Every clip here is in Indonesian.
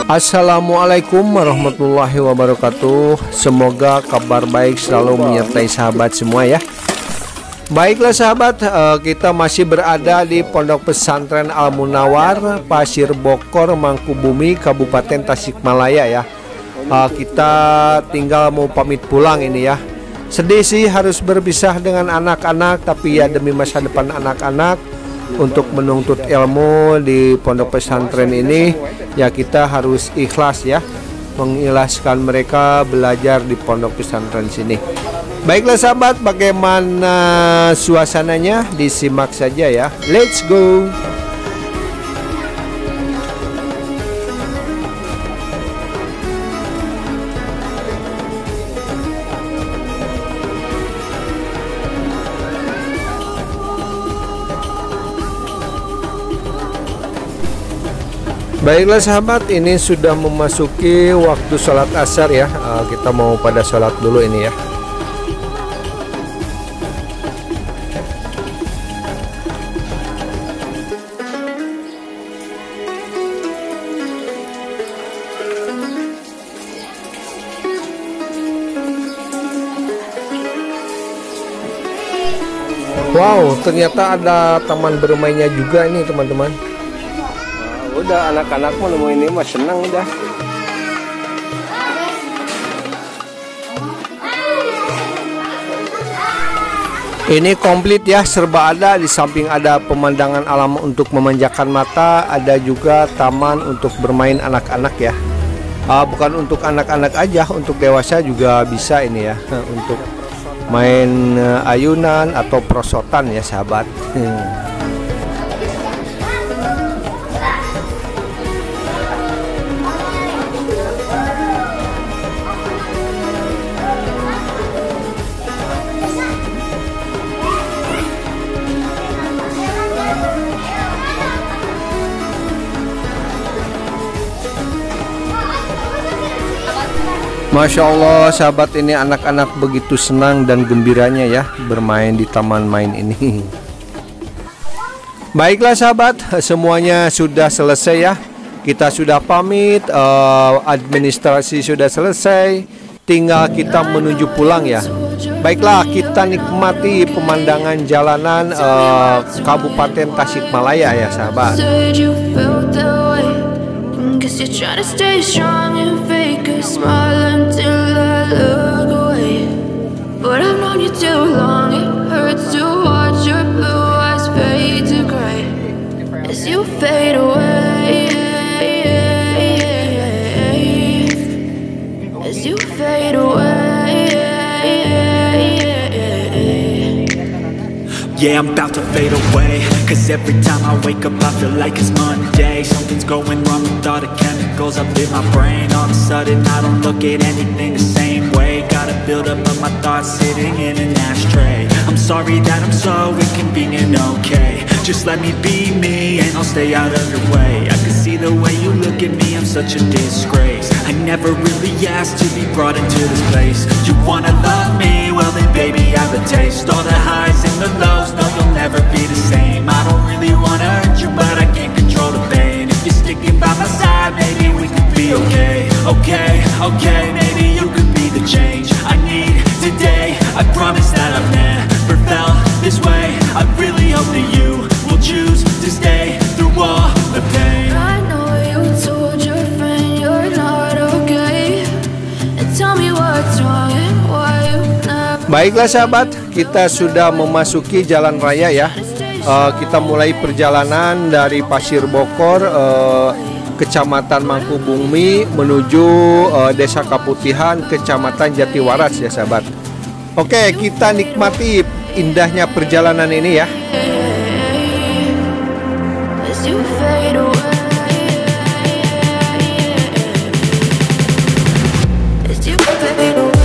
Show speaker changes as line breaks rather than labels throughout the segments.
Assalamualaikum warahmatullahi wabarakatuh. Semoga kabar baik selalu menyertai sahabat semua ya. Baiklah sahabat, kita masih berada di Pondok Pesantren Al-Munawar, Pasirbokor, Mangku, Bumi, Kabupaten Tasikmalaya ya. Kita tinggal mau pamit pulang ini ya. Sedih sih harus berpisah dengan anak-anak, tapi ya demi masa depan anak-anak, untuk menuntut ilmu di pondok pesantren ini ya kita harus ikhlas ya, mengikhlaskan mereka belajar di pondok pesantren sini. Baiklah sahabat, bagaimana suasananya disimak saja ya. Let's go. Baiklah sahabat, ini sudah memasuki waktu sholat asar ya. Kita mau pada sholat dulu ini ya. Wow, ternyata ada taman bermainnya juga ini teman-teman. Udah anak-anak mau nemu ini mah senang udah. Ini komplit ya, serba ada. Di samping ada pemandangan alam untuk memanjakan mata, ada juga taman untuk bermain anak-anak ya. Bukan untuk anak-anak aja, untuk dewasa juga bisa ini ya, untuk main ayunan atau prosotan ya sahabat. Masya Allah sahabat, ini anak-anak begitu senang dan gembiranya ya bermain di taman main ini. Baiklah sahabat, semuanya sudah selesai ya. Kita sudah pamit, administrasi sudah selesai, tinggal kita menuju pulang ya. Baiklah, kita nikmati pemandangan jalanan Kabupaten Tasikmalaya ya sahabat. Guess you're trying to stay strong and fake a smile until I look away. But I've known you too long, it hurts to watch your blue eyes fade to gray as you fade away. As you fade away.
Yeah, I'm about to fade away, cause every time I wake up I feel like it's Monday. Something's going wrong with all the chemicals up in my brain. All of a sudden I don't look at anything the same way. Gotta build up of my thoughts sitting in an ashtray. I'm sorry that I'm so inconvenient, okay. Just let me be me and I'll stay out of your way. I can see the way you look at me, I'm such a disgrace. I never really asked to be brought into this place. You wanna love me? Well then baby I have a taste. All the highs and the lows, no you'll never be the same. I don't really wanna hurt you but I can't control the pain. If you're sticking by my side, maybe we could be okay. Okay, maybe you could be the change I need today. I promise that I've never felt this way. I really hope that you will choose to stay through all the pain.
I know you told your friend you're not okay, and tell me what's wrong and why you never.
Baiklah sahabat, kita sudah memasuki jalan raya ya. Kita mulai perjalanan dari Pasirbokor, Kecamatan Mangku, Bumi, menuju Desa Kaputihan, Kecamatan Jatiwaras ya sahabat. Oke, kita nikmati indahnya perjalanan ini ya.
As you fade away. As you fade away.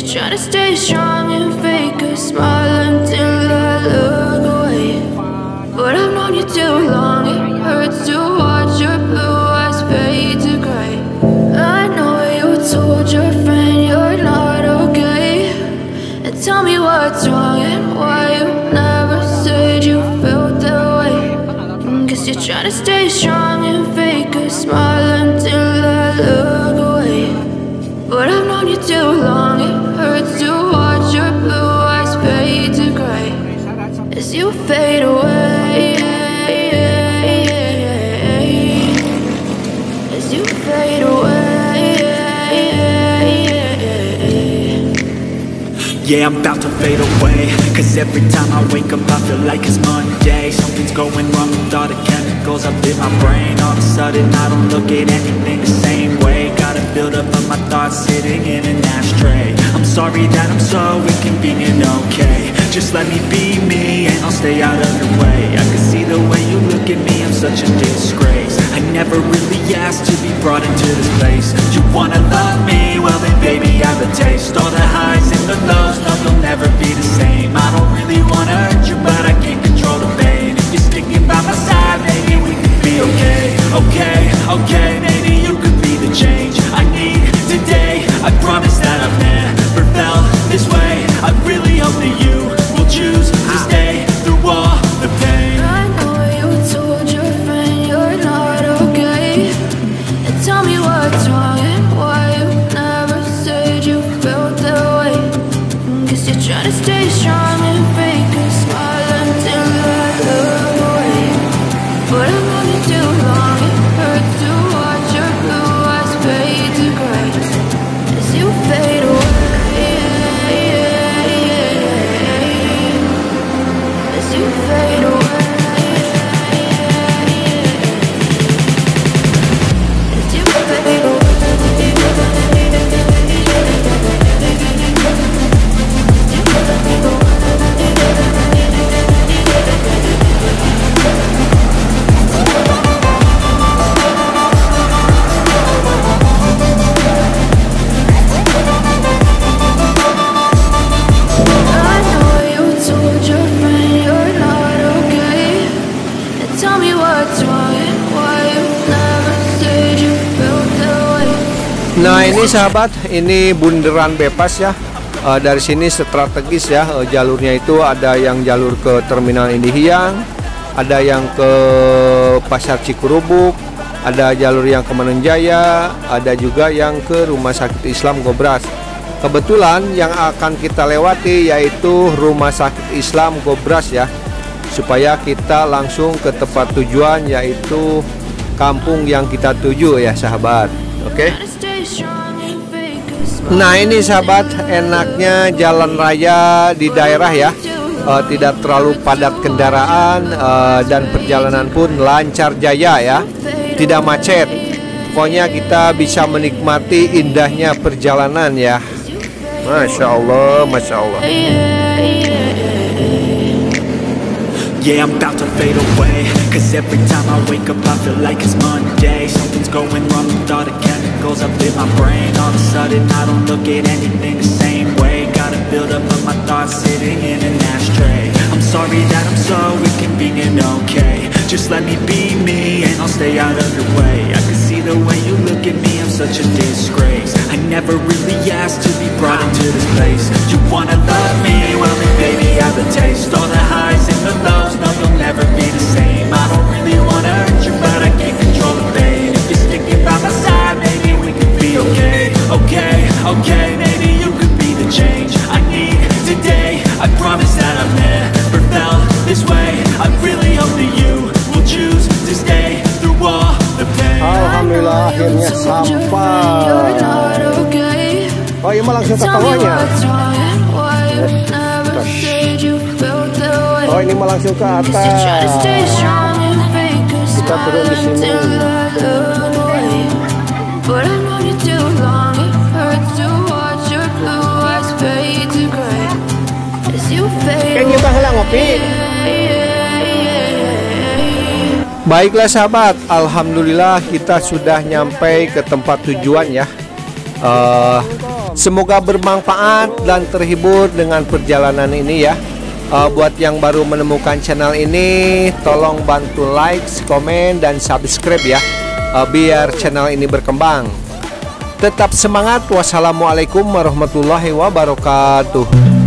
you're trying to stay strong and fake a smile until I look away. But I've known you too long, it hurts to watch your blue eyes fade to gray. I know you told your friend you're not okay, and tell me what's wrong and why you never said you felt that way. Guess you're trying to stay strong and fake a smile until I look away. But I've known you too long, it hurts to watch your blue eyes fade to gray as you fade away, as you fade away.
Yeah, I'm about to fade away, cause every time I wake up I feel like it's Monday. Something's going wrong with all the chemicals up in my brain. All of a sudden I don't look at anything the same way. Gotta build up of my thoughts sitting in an ashtray. I'm sorry that I'm so inconvenient, okay. Just let me be me and I'll stay out of your way. I can see the way you look at me, I'm such a disgrace. I never really asked to be brought into this place. You wanna love me? Well then baby I have a taste. All the highs and the lows, no you'll never be the same. I don't really wanna hurt you but I can't control the pain. If you're sticking by my side, maybe we can be okay. Okay, okay, maybe you could be the change I need today. I promise that I've never felt this way. I really hope that you will choose to stay through all the pain.
I know you told your friend you're not okay, and tell me what's wrong and why you never said you felt that way. Guess you're trying to stay strong and fake a smile until I look away. But I've known you too long, it hurts to watch your blue eyes fade to gray as you fade away, as you fade away, as you fade away. I know you told your friend you're not okay, and tell me what's wrong and why you never said you felt that way.
Nah ini sahabat, ini bundaran bebas ya. Dari sini strategis ya, jalurnya itu ada yang jalur ke Terminal Indihiyang, ada yang ke Pasar Cikurubuk, ada jalur yang ke Menenjaya, ada juga yang ke Rumah Sakit Islam Gobras. Kebetulan yang akan kita lewati yaitu Rumah Sakit Islam Gobras ya, supaya kita langsung ke tempat tujuan yaitu kampung yang kita tuju ya sahabat. Oke. Nah ini sahabat, enaknya jalan raya di daerah ya, tidak terlalu padat kendaraan, dan perjalanan pun lancar jaya ya, tidak macet. Pokoknya kita bisa menikmati indahnya perjalanan ya. Masya Allah, Masya Allah.
Yeah, I'm about to fade away, cause every time I wake up I feel like it's Monday. Something's going wrong with all the chemicals up in my brain. All of a sudden I don't look at anything the same way. Gotta build up of my thoughts sitting in an ashtray. I'm sorry that I'm so inconvenient, okay. Just let me be me and I'll stay out of your way. I can see the way you look at me, I'm such a disgrace. I never really asked to be brought into this place. You wanna love me? Well then baby I have a taste. All the highs and the lows, no you'll never be the same. I don't really wanna hurt you but I can't control the pain. If you're sticking by my side, maybe we could be okay. Okay, okay, maybe you could be the change I need today. I promise that I've never felt this way. I really hope that you will choose to stay through all the pain.
Alhamdulillah akhirnya sampai. Oh ini mah langsung ke tawanya. Oh ini mah langsung ke atas. Kita turun di sini. Kan kita helang ngopi. Baiklah sahabat, alhamdulillah kita sudah nyampe ke tempat tujuan ya. Semoga bermanfaat dan terhibur dengan perjalanan ini ya. Buat yang baru menemukan channel ini, tolong bantu like, komen, dan subscribe ya, biar channel ini berkembang. Tetap semangat. Wassalamualaikum warahmatullahi wabarakatuh.